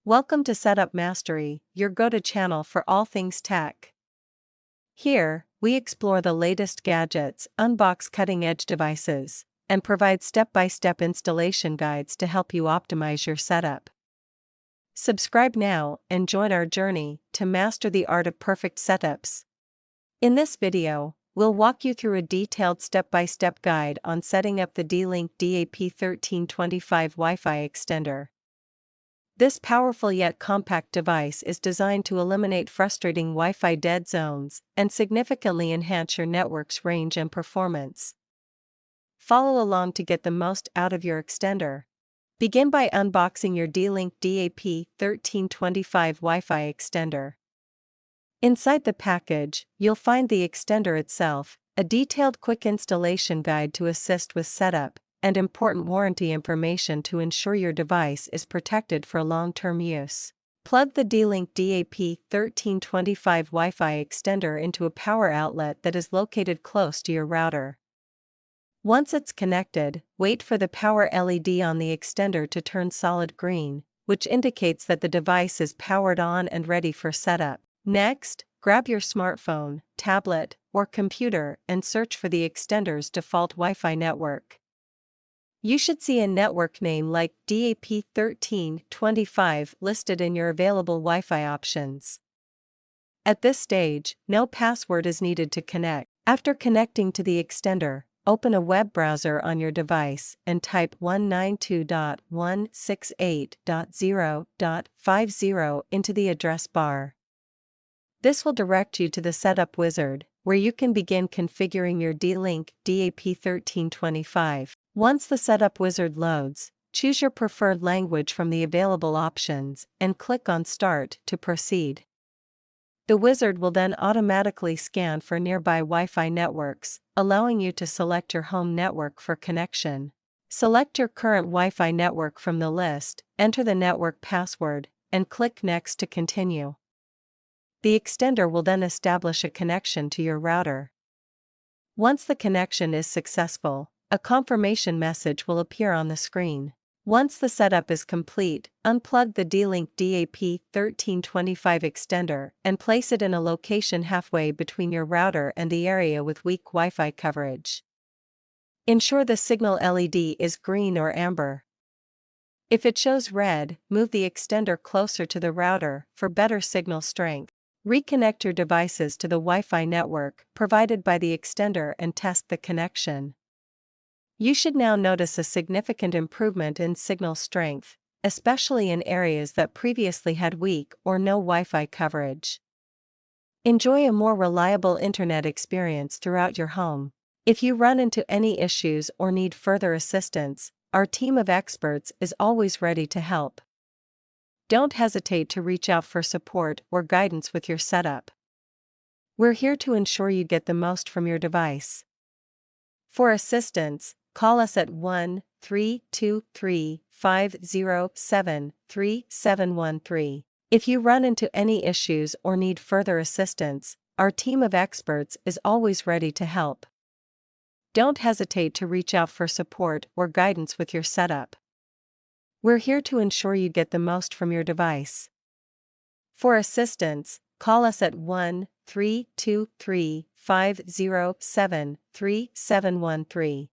Welcome to Setup Mastery, your go-to channel for all things tech. Here, we explore the latest gadgets, unbox cutting-edge devices, and provide step-by-step installation guides to help you optimize your setup. Subscribe now and join our journey to master the art of perfect setups. In this video, we'll walk you through a detailed step-by-step guide on setting up the D-Link WiFi Extender. This powerful yet compact device is designed to eliminate frustrating Wi-Fi dead zones and significantly enhance your network's range and performance. Follow along to get the most out of your extender. Begin by unboxing your D-Link WiFi Extender. Inside the package, you'll find the extender itself, a detailed quick installation guide to assist with setup, and important warranty information to ensure your device is protected for long-term use. Plug the D-Link WiFi Extender into a power outlet that is located close to your router. Once it's connected, wait for the power LED on the extender to turn solid green, which indicates that the device is powered on and ready for setup. Next, grab your smartphone, tablet, or computer and search for the extender's default Wi-Fi network. You should see a network name like DAP1325 listed in your available Wi-Fi options. At this stage, no password is needed to connect. After connecting to the extender, open a web browser on your device and type 192.168.0.50 into the address bar. This will direct you to the Setup Wizard, where you can begin configuring your D-Link WiFi. Once the Setup Wizard loads, choose your preferred language from the available options and click on Start to proceed. The wizard will then automatically scan for nearby Wi-Fi networks, allowing you to select your home network for connection. Select your current Wi-Fi network from the list, enter the network password, and click Next to continue. The extender will then establish a connection to your router. Once the connection is successful, a confirmation message will appear on the screen. Once the setup is complete, unplug the D-Link WiFi extender and place it in a location halfway between your router and the area with weak Wi-Fi coverage. Ensure the signal LED is green or amber. If it shows red, move the extender closer to the router for better signal strength. Reconnect your devices to the Wi-Fi network provided by the extender and test the connection. You should now notice a significant improvement in signal strength, especially in areas that previously had weak or no Wi-Fi coverage. Enjoy a more reliable internet experience throughout your home. If you run into any issues or need further assistance, our team of experts is always ready to help. Don't hesitate to reach out for support or guidance with your setup. We're here to ensure you get the most from your device. For assistance, call us at 1-323-507-3713. If you run into any issues or need further assistance, our team of experts is always ready to help. Don't hesitate to reach out for support or guidance with your setup. We're here to ensure you get the most from your device. For assistance, call us at 1-323-507-3713.